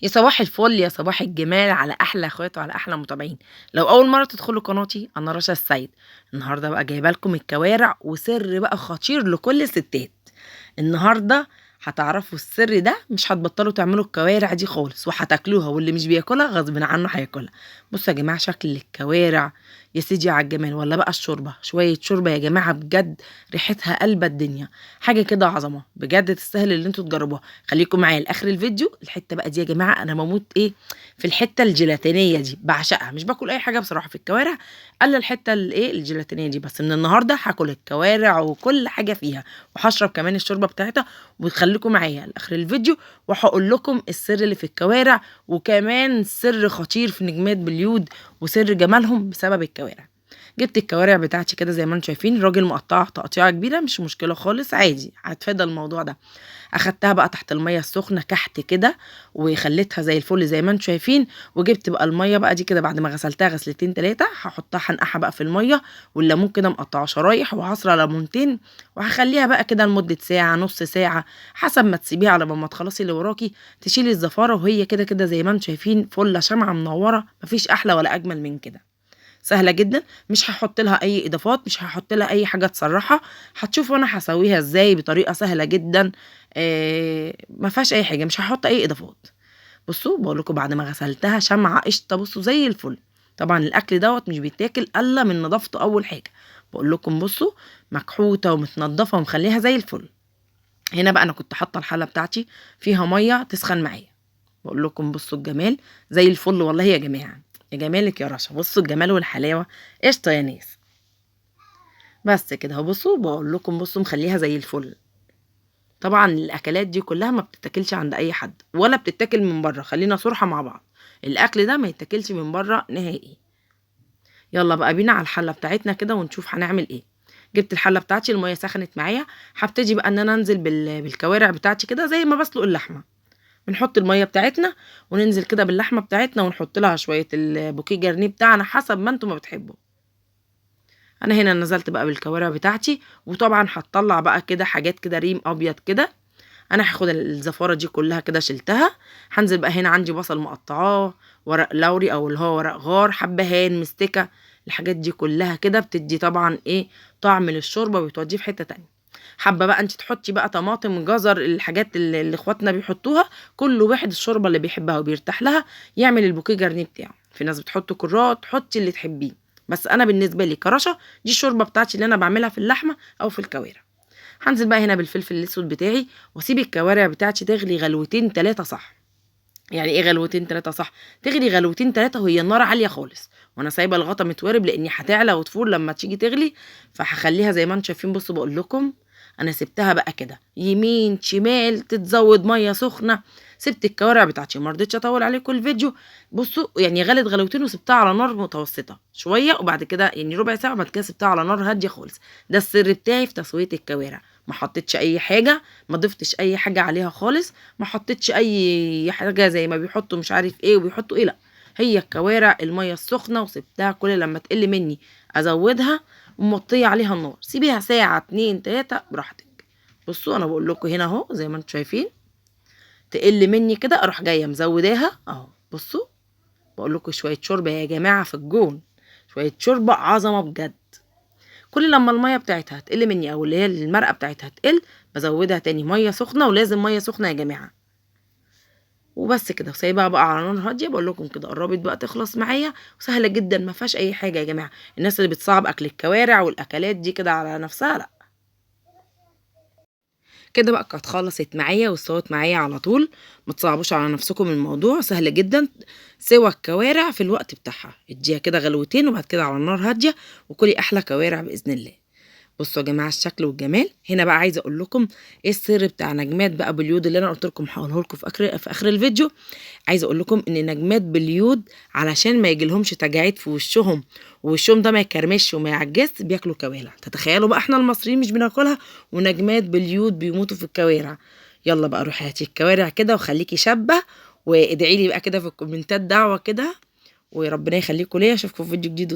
يا صباح الفل يا صباح الجمال على احلى اخوات وعلى احلى متابعين. لو اول مره تدخلوا قناتي انا رشا السيد. النهارده بقى جايبه لكم الكوارع وسر بقى خطير لكل الستات. النهارده هتعرفوا السر ده، مش هتبطلوا تعملوا الكوارع دي خالص وهتاكلوها، واللي مش بياكلها غصب عنه هياكلها. بصوا يا جماعه شكل الكوارع يا سيدي على الجمال، ولا بقى الشوربه، شويه شوربه يا جماعه بجد ريحتها قلب الدنيا. حاجه كده عظمه بجد، تستاهل اللي انتوا تجربوها. خليكم معايا لاخر الفيديو. الحته بقى دي يا جماعه انا بموت في الحته الجيلاتينيه دي، بعشقها. مش باكل اي حاجه بصراحه في الكوارع الا الحته الجيلاتينيه دي بس. من النهارده هاكل الكوارع وكل حاجه فيها، وهشرب كمان الشوربه بتاعتها. وخليكم معايا لاخر الفيديو وهقول لكم السر اللي في الكوارع، وكمان سر خطير في نجمات بليود وسر جمالهم بسبب الكوارع. جبت الكوارع بتاعتي كده زي ما انتم شايفين، الراجل مقطعها تقطيعه كبيره، مش مشكله خالص، عادي هتفادى الموضوع ده. اخدتها بقى تحت الميه السخنه كحت كده، وخليتها زي الفل زي ما انتم شايفين. وجبت بقى الميه بقى دي كده بعد ما غسلتها غسلتين 3، هحطها هنقعها بقى في الميه، والليمون كده مقطعه شرايح، وعصره ليمونتين، وهخليها بقى كده لمده ساعه نص ساعه حسب ما تسيبيها، على ما تخلصي اللي وراكي تشيلي الزفاره، وهي كده كده زي ما انتم شايفين فله شمعه منوره. مفيش احلى ولا اجمل من كده. سهله جدا، مش هحط لها اي اضافات، مش هحط لها اي حاجه تسرحها. هتشوفوا انا هسويها ازاي بطريقه سهله جدا. ما فيهاش اي حاجه، مش هحط اي اضافات. بصوا بقول لكم بعد ما غسلتها شمعه قشطه، بصوا زي الفل. طبعا الاكل دوت مش بيتاكل الا من نظافته اول حاجه. بقول لكم بصوا مكحوته ومتنضفه ومخليها زي الفل. هنا بقى انا كنت حاطه الحله بتاعتي فيها ميه تسخن معايا. بقول لكم بصوا الجمال زي الفل والله يا جماعه. يا جمالك يا رشا، بصوا الجمال والحلاوه. قشطه يا ناس. بس كده اهو، بصوا بقول لكم بصوا مخليها زي الفل. طبعا الاكلات دي كلها ما بتتاكلش عند اي حد ولا بتتاكل من بره، خلينا صراحه مع بعض. الاكل ده ما يتاكلش من بره نهائي. يلا بقى بينا على الحله بتاعتنا كده ونشوف هنعمل ايه. جبت الحله بتاعتي، الميه سخنت معايا. هبتدي بقى ان انا انزل بالكوارع بتاعتي كده زي ما بسلق اللحمه. بنحط الميه بتاعتنا وننزل كده باللحمه بتاعتنا، ونحط لها شويه البوكيه جرنيه بتاعنا حسب ما انتم ما بتحبوا. انا هنا نزلت بقى بالكوارع بتاعتي، وطبعا هتطلع بقى كده حاجات كده ريم ابيض كده. انا هاخد الزفاره دي كلها كده شلتها. هنزل بقى هنا عندي بصل مقطعاه، ورق لوري او اللي هو ورق غار، حبهان، مستكه. الحاجات دي كلها كده بتدي طبعا طعم للشوربه وبتوديه في حته تانية. حابه بقى انت تحطي بقى طماطم جزر، الحاجات اللي اخواتنا بيحطوها. كل واحد الشوربه اللي بيحبها وبيرتاح لها يعمل البوكيه جرنيه بتاعه. في ناس بتحط كرات، حطي اللي تحبيه. بس انا بالنسبه لي كرشه دي الشوربه بتاعتي اللي انا بعملها في اللحمه او في الكوارع. هنزل بقى هنا بالفلفل الاسود بتاعي، واسيب الكوارع بتاعتي تغلي غلوتين 3 صح. يعني ايه غلوتين 3 صح؟ تغلي غلوتين 3 وهي النار عاليه خالص، وانا سايبه الغطا متورب لاني هتعلى وتفور لما تيجي تغلي. فهخليها زي ما انتم شايفين. بصوا بقول لكم انا سبتها بقى كده يمين شمال تتزود ميه سخنه. سبت الكوارع بتاعتي، ما رضيتش اطول عليكم الفيديو. بصوا يعني غلت غلوتين وسبتها على نار متوسطه شويه، وبعد كده يعني ربع ساعه، وبعد كده سبتها على نار هاديه خالص. ده السر بتاعي في تسويه الكوارع. ما حطيتش اي حاجه، ما ضفتش اي حاجه عليها خالص، ما حطيتش اي حاجه زي ما بيحطوا مش عارف ايه وبيحطوا ايه، لا. هي الكوارع الميه السخنه، وسبتها كل لما تقل مني ازودها، وموطيه عليها النار. سيبيها ساعه 2 3 براحتك. بصوا انا بقول لكم هنا اهو زي ما انتم شايفين، تقل مني كده اروح جايه مزوداها اهو. بصوا بقول لكم شويه شوربه يا جماعه في الجون، شويه شوربه عظمه بجد. كل لما الميه بتاعتها تقل مني او اللي هي المرقه بتاعتها تقل، بزودها تاني ميه سخنه، ولازم ميه سخنه يا جماعه. وبس كده وسايبها بقى على نار هاديه. بقول لكم كده قربت بقى تخلص معايا، وسهله جدا ما فيهاش اي حاجه يا جماعه. الناس اللي بتصعب اكل الكوارع والاكلات دي كده على نفسها، لا. كده بقى كانت خلصت معايا واستوت معايا على طول. ما تصعبوش على نفسكم الموضوع، سهل جدا. سوى الكوارع في الوقت بتاعها، اديها كده غلوتين وبعد كده على النار هاديه، وكلي احلى كوارع باذن الله. بصوا يا جماعه الشكل والجمال. هنا بقى عايزه اقول لكم ايه السر بتاع نجمات بقى باليود اللي انا قلت لكم هقوله لكم في اخر الفيديو. عايزه اقول لكم ان نجمات باليود علشان ما يجيلهمش تجاعيد في وشهم، ووشهم ده ما يكرمش وما يعجزش، بياكلوا كوارع. تتخيلوا بقى احنا المصريين مش بناكلها، ونجمات باليود بيموتوا في الكوارع. يلا بقى روحي هاتي الكوارع كده وخليكي شابه، وادعي لي بقى كده في الكومنتات دعوه كده، وربنا يخليكم ليا. اشوفكم في فيديو جديد.